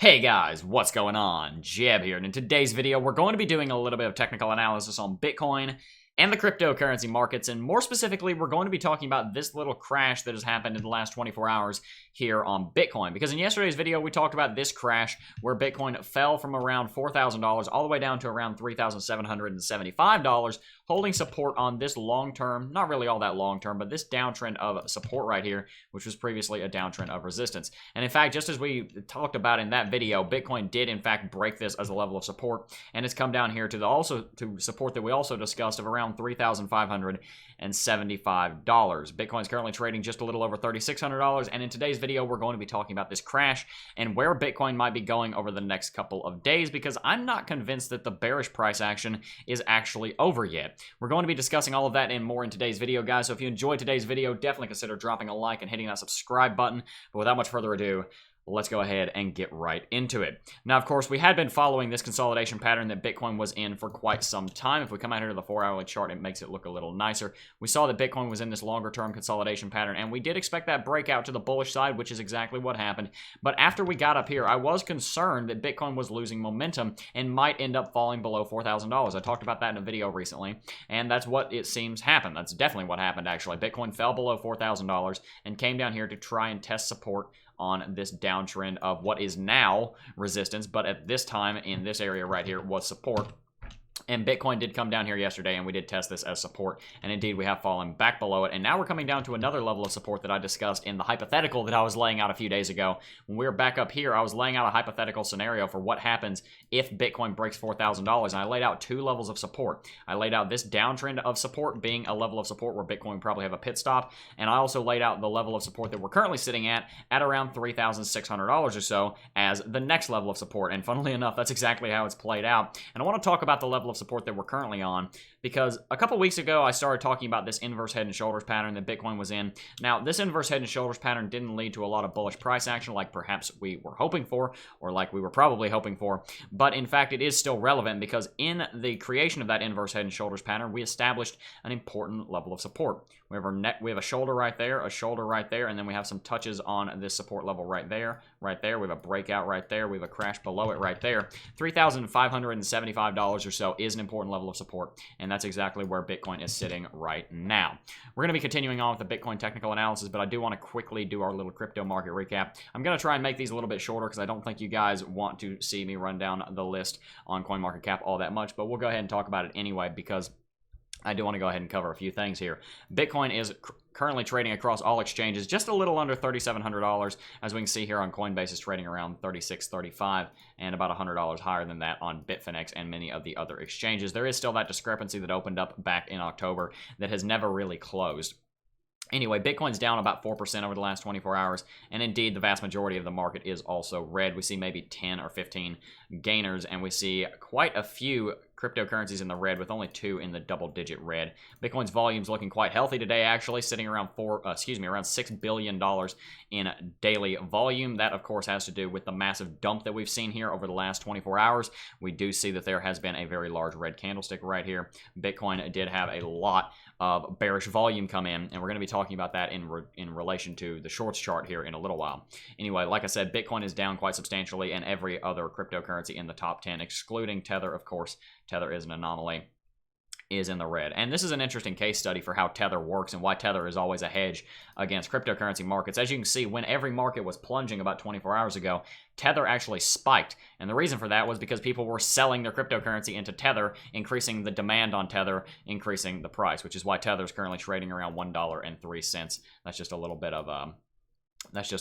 Hey guys, what's going on? Jeb here, and in today's video, we're going to be doing a little bit of technical analysis on Bitcoin and the cryptocurrency markets, and more specifically, we're going to be talking about this little crash that has happened in the last 24 hours here on Bitcoin. Because in yesterday's video, we talked about this crash where Bitcoin fell from around $4,000 all the way down to around $3,775, holding support on this long-term, not really all that long-term, but this downtrend of support right here, which was previously a downtrend of resistance. And in fact, just as we talked about in that video, Bitcoin did in fact break this as a level of support, and it's come down here to support that we also discussed of around $3,575. Bitcoin's currently trading just a little over $3,600, and in today's video, we're going to be talking about this crash and where Bitcoin might be going over the next couple of days, because I'm not convinced that the bearish price action is actually over yet. We're going to be discussing all of that and more in today's video, guys, so if you enjoyed today's video, definitely consider dropping a like and hitting that subscribe button. But without much further ado, let's go ahead and get right into it. Now, of course, we had been following this consolidation pattern that Bitcoin was in for quite some time. If we come out here to the 4-hourly chart, it makes it look a little nicer. We saw that Bitcoin was in this longer-term consolidation pattern, and we did expect that breakout to the bullish side, which is exactly what happened. But after we got up here, I was concerned that Bitcoin was losing momentum and might end up falling below $4,000. I talked about that in a video recently, and that's what it seems happened. That's definitely what happened, actually. Bitcoin fell below $4,000 and came down here to try and test support on this downtrend of what is now resistance, but at this time in this area right here was support. And Bitcoin did come down here yesterday, and we did test this as support, and indeed we have fallen back below it, and now we're coming down to another level of support that I discussed in the hypothetical that I was laying out a few days ago. When we were back up here, I was laying out a hypothetical scenario for what happens if Bitcoin breaks $4,000, and I laid out two levels of support. I laid out this downtrend of support being a level of support where Bitcoin would probably have a pit stop, and I also laid out the level of support that we're currently sitting at around $3,600 or so as the next level of support, and funnily enough, that's exactly how it's played out. And I want to talk about the level of support that we're currently on, because a couple weeks ago I started talking about this inverse head and shoulders pattern that Bitcoin was in. Now, this inverse head and shoulders pattern didn't lead to a lot of bullish price action like perhaps we were hoping for, or like we were probably hoping for, but in fact it is still relevant because in the creation of that inverse head and shoulders pattern, we established an important level of support. We have our neck, we have a shoulder right there, and then we have some touches on this support level right there. We have a breakout right there, we have a crash below it right there. $3,575 or so is an important level of support, and that's exactly where Bitcoin is sitting right now. We're going to be continuing on with the Bitcoin technical analysis, but I do want to quickly do our little crypto market recap. I'm going to try and make these a little bit shorter because I don't think you guys want to see me run down the list on CoinMarketCap all that much, but we'll go ahead and talk about it anyway because I do want to go ahead and cover a few things here. Bitcoin is currently trading across all exchanges just a little under $3,700. As we can see here on Coinbase, is trading around $3,635 and about $100 higher than that on Bitfinex and many of the other exchanges. There is still that discrepancy that opened up back in October that has never really closed. Anyway, Bitcoin's down about 4% over the last 24 hours, and indeed the vast majority of the market is also red. We see maybe 10 or 15 gainers, and we see quite a few cryptocurrencies in the red with only 2 in the double-digit red. Bitcoin's volume's looking quite healthy today, actually, sitting around around $6 billion in daily volume. That, of course, has to do with the massive dump that we've seen here over the last 24 hours. We do see that there has been a very large red candlestick right here. Bitcoin did have a lot of bearish volume come in, and we're going to be talking about that in relation to the shorts chart here in a little while. Anyway, like I said, Bitcoin is down quite substantially, and every other cryptocurrency in the top 10, excluding Tether, of course. Tether is an anomaly, is in the red. And this is an interesting case study for how Tether works and why Tether is always a hedge against cryptocurrency markets. As you can see, when every market was plunging about 24 hours ago, Tether actually spiked. And the reason for that was because people were selling their cryptocurrency into Tether, increasing the demand on Tether, increasing the price, which is why Tether is currently trading around $1.03. That's just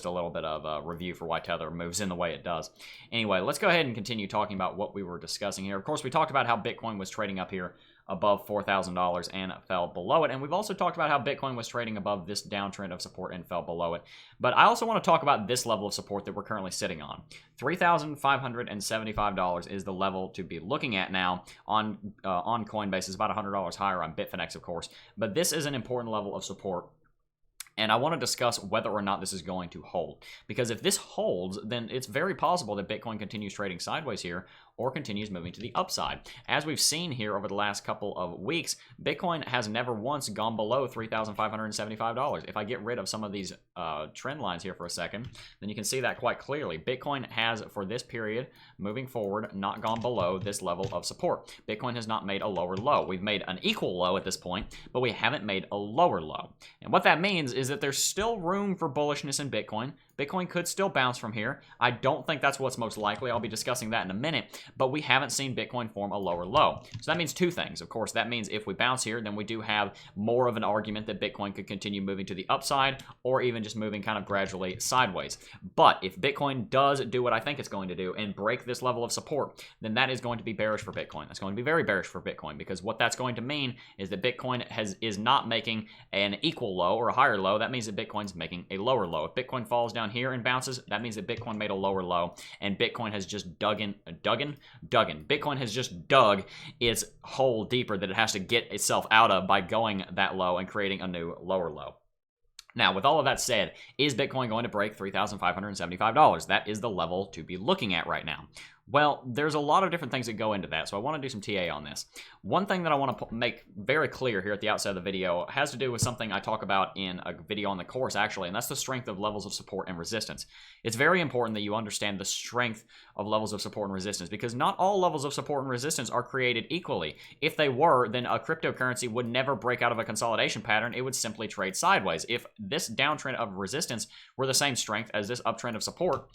a little bit of a review for why Tether moves in the way it does. Anyway, let's go ahead and continue talking about what we were discussing here. Of course, we talked about how Bitcoin was trading up here above $4,000 and fell below it. And we've also talked about how Bitcoin was trading above this downtrend of support and fell below it. But I also want to talk about this level of support that we're currently sitting on. $3,575 is the level to be looking at now on Coinbase. It's about $100 higher on Bitfinex, of course. But this is an important level of support And I want to discuss whether or not this is going to hold. Because if this holds, then it's very possible that Bitcoin continues trading sideways here or continues moving to the upside. As we've seen here over the last couple of weeks, Bitcoin has never once gone below $3,575. If I get rid of some of these trend lines here for a second, then you can see that quite clearly. Bitcoin has, for this period, moving forward, not gone below this level of support. Bitcoin has not made a lower low. We've made an equal low at this point, but we haven't made a lower low. And what that means is that there's still room for bullishness in Bitcoin. Bitcoin could still bounce from here. I don't think that's what's most likely. I'll be discussing that in a minute, but we haven't seen Bitcoin form a lower low. So that means two things. Of course, that means if we bounce here, then we do have more of an argument that Bitcoin could continue moving to the upside or even just moving kind of gradually sideways. But if Bitcoin does do what I think it's going to do and break this level of support, then that is going to be bearish for Bitcoin. That's going to be very bearish for Bitcoin, because what that's going to mean is that Bitcoin is not making an equal low or a higher low. That means that Bitcoin's making a lower low. If Bitcoin falls down here and bounces, that means that Bitcoin made a lower low, and Bitcoin has just Bitcoin has just dug its hole deeper that it has to get itself out of by going that low and creating a new lower low. Now, with all of that said, is Bitcoin going to break $3,575? That is the level to be looking at right now. Well, there's a lot of different things that go into that, so I want to do some TA on this. One thing that I want to make very clear here at the outset of the video has to do with something I talk about in a video on the course, actually, and that's the strength of levels of support and resistance. It's very important that you understand the strength of levels of support and resistance, because not all levels of support and resistance are created equally. If they were, then a cryptocurrency would never break out of a consolidation pattern. It would simply trade sideways. If this downtrend of resistance were the same strength as this uptrend of support,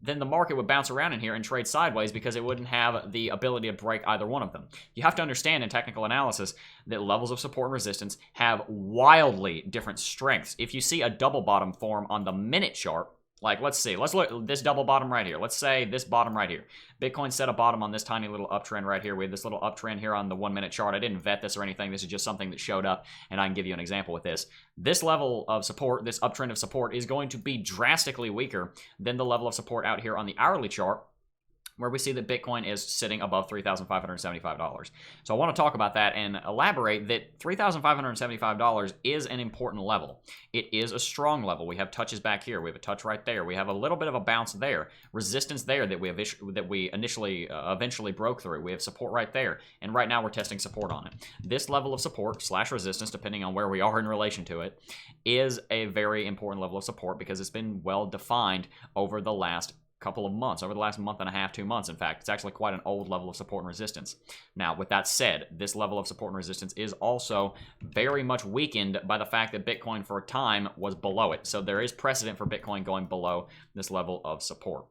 then the market would bounce around in here and trade sideways because it wouldn't have the ability to break either one of them. You have to understand in technical analysis that levels of support and resistance have wildly different strengths. If you see a double bottom form on the minute chart, like, let's look at this double bottom right here. Let's say this bottom right here. Bitcoin set a bottom on this tiny little uptrend right here. We have this little uptrend here on the 1 minute chart. I didn't vet this or anything. This is just something that showed up, and I can give you an example with this. This level of support, this uptrend of support, is going to be drastically weaker than the level of support out here on the hourly chart, where we see that Bitcoin is sitting above $3,575. So I want to talk about that and elaborate that $3,575 is an important level. It is a strong level. We have touches back here. We have a touch right there. We have a little bit of a bounce there. Resistance there that we eventually broke through. We have support right there. And right now we're testing support on it. This level of support / resistance, depending on where we are in relation to it, is a very important level of support because it's been well defined over the last couple of months, over the last month and a half, 2 months. In fact, it's actually quite an old level of support and resistance. Now, with that said, this level of support and resistance is also very much weakened by the fact that Bitcoin for a time was below it. So there is precedent for Bitcoin going below this level of support.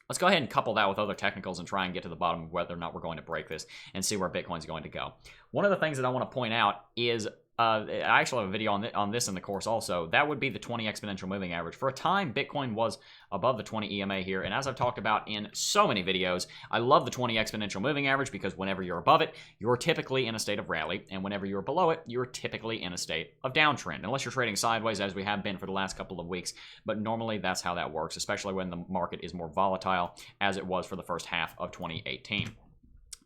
Let's go ahead and couple that with other technicals and try and get to the bottom of whether or not we're going to break this and see where Bitcoin's going to go. One of the things that I want to point out is I actually have a video on this in the course also. That would be the 20 exponential moving average. For a time, Bitcoin was above the 20 EMA here, and as I've talked about in so many videos, I love the 20 exponential moving average because whenever you're above it, you're typically in a state of rally, and whenever you're below it, you're typically in a state of downtrend, unless you're trading sideways as we have been for the last couple of weeks. But normally that's how that works, especially when the market is more volatile, as it was for the first half of 2018.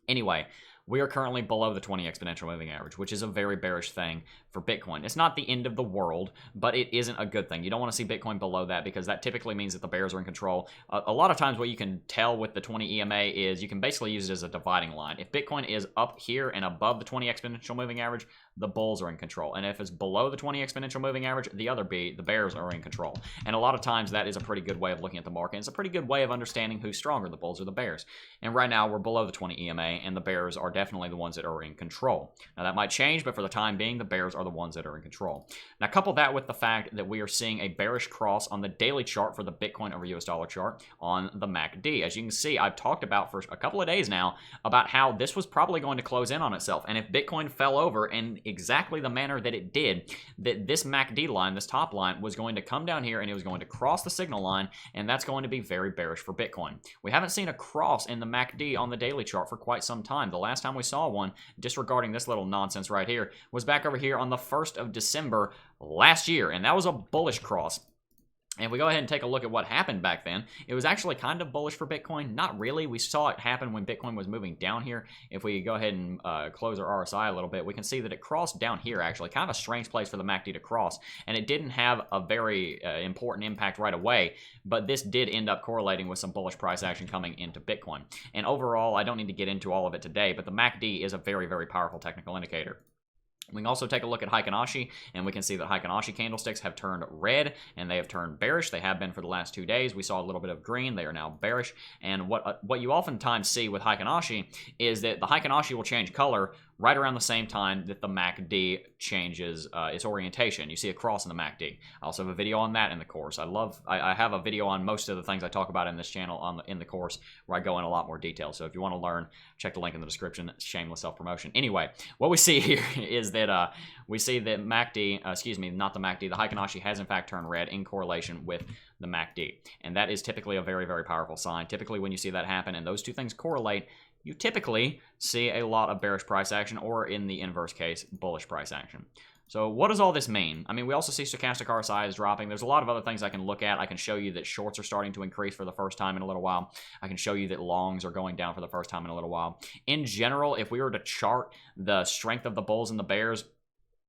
Anyway, we are currently below the 20 exponential moving average, which is a very bearish thing for Bitcoin. It's not the end of the world, but it isn't a good thing. You don't want to see Bitcoin below that because that typically means that the bears are in control. A lot of times what you can tell with the 20 EMA is you can basically use it as a dividing line. If Bitcoin is up here and above the 20 exponential moving average, the bulls are in control. And if it's below the 20 exponential moving average, the bears are in control. And a lot of times that is a pretty good way of looking at the market. It's a pretty good way of understanding who's stronger, the bulls or the bears. And right now we're below the 20 EMA, and the bears are definitely the ones that are in control. Now that might change, but for the time being, the bears are the ones that are in control. Now couple that with the fact that we are seeing a bearish cross on the daily chart for the Bitcoin over US dollar chart on the MACD. As you can see, I've talked about for a couple of days now about how this was probably going to close in on itself. And if Bitcoin fell over in exactly the manner that it did, that this MACD line, this top line, was going to come down here and it was going to cross the signal line, and that's going to be very bearish for Bitcoin. We haven't seen a cross in the MACD on the daily chart for quite some time. The last time we saw one, disregarding this little nonsense right here, was back over here on the 1st of December last year, and that was a bullish cross. And we go ahead and take a look at what happened back then. It was actually kind of bullish for Bitcoin. Not really. We saw it happen when Bitcoin was moving down here. If we go ahead and close our RSI a little bit, we can see that it crossed down here, actually. Kind of a strange place for the MACD to cross. And it didn't have a very important impact right away. But this did end up correlating with some bullish price action coming into Bitcoin. And overall, I don't need to get into all of it today, but the MACD is a very, very powerful technical indicator. We can also take a look at Heikin Ashi, and we can see that Heikin Ashi candlesticks have turned red, and they have turned bearish. They have been for the last 2 days. We saw a little bit of green. They are now bearish. And what you oftentimes see with Heikin Ashi is that the Heikin Ashi will change color right around the same time that the MACD changes its orientation. You see a cross in the MACD. I also have a video on that in the course. I have a video on most of the things I talk about in this channel in the course where I go in a lot more detail. So if you want to learn, check the link in the description. Shameless self-promotion. Anyway, what we see here is that we see that MACD, excuse me, not the MACD, the Heikin Ashi has in fact turned red in correlation with the MACD. And that is typically a very, very powerful sign. Typically when you see that happen and those two things correlate, you typically see a lot of bearish price action, or in the inverse case, bullish price action. So what does all this mean? I mean, we also see stochastic RSI is dropping. There's a lot of other things I can look at. I can show you that shorts are starting to increase for the first time in a little while. I can show you that longs are going down for the first time in a little while. In general, if we were to chart the strength of the bulls and the bears,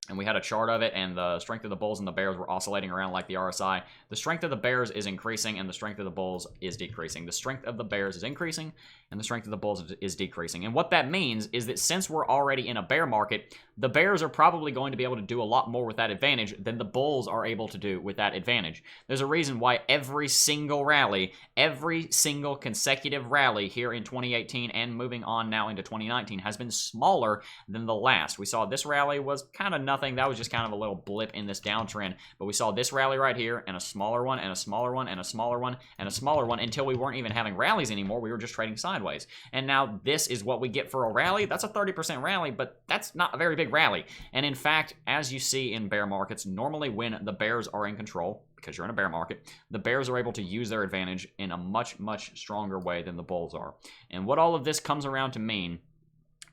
and we had a chart of it, and the strength of the bulls and the bears were oscillating around like the RSI, the strength of the bears is increasing, and the strength of the bulls is decreasing. The strength of the bears is increasing, and the strength of the bulls is decreasing. And what that means is that since we're already in a bear market, the bears are probably going to be able to do a lot more with that advantage than the bulls are able to do with that advantage. There's a reason why every single rally, every single consecutive rally here in 2018 and moving on now into 2019 has been smaller than the last. We saw this rally was kind of nothing. That was just kind of a little blip in this downtrend. But we saw this rally right here, and a smaller one, and a smaller one, and a smaller one, and a smaller one, until we weren't even having rallies anymore. We were just trading sideways. And now this is what we get for a rally. That's a 30% rally, but that's not a very big rally. And in fact, as you see in bear markets, normally when the bears are in control, because you're in a bear market, the bears are able to use their advantage in a much, much stronger way than the bulls are. And what all of this comes around to mean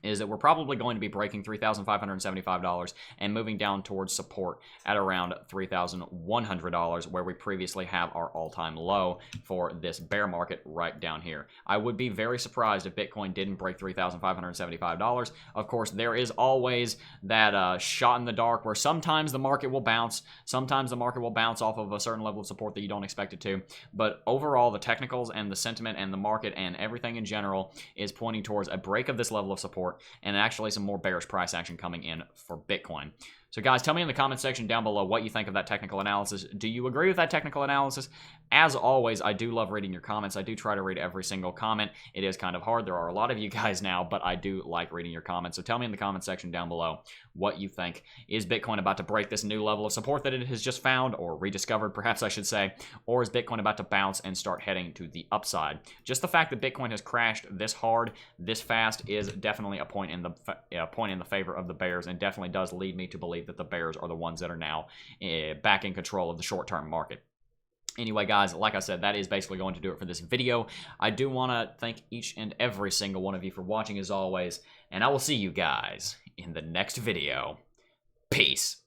is that we're probably going to be breaking $3,575 and moving down towards support at around $3,100, where we previously have our all-time low for this bear market right down here. I would be very surprised if Bitcoin didn't break $3,575. Of course, there is always that shot in the dark where sometimes the market will bounce. Sometimes the market will bounce off of a certain level of support that you don't expect it to. But overall, the technicals and the sentiment and the market and everything in general is pointing towards a break of this level of support, and actually some more bearish price action coming in for Bitcoin. So guys, tell me in the comment section down below what you think of that technical analysis. Do you agree with that technical analysis? As always, I do love reading your comments. I do try to read every single comment. It is kind of hard. There are a lot of you guys now, but I do like reading your comments. So tell me in the comment section down below what you think. Is Bitcoin about to break this new level of support that it has just found, or rediscovered, perhaps I should say, or is Bitcoin about to bounce and start heading to the upside? Just the fact that Bitcoin has crashed this hard, this fast, is definitely a point in the favor of the bears, and definitely does lead me to believe that the bears are the ones that are now back in control of the short-term market. Anyway, guys, like I said, that is basically going to do it for this video. I do want to thank each and every single one of you for watching as always, and I will see you guys in the next video. Peace.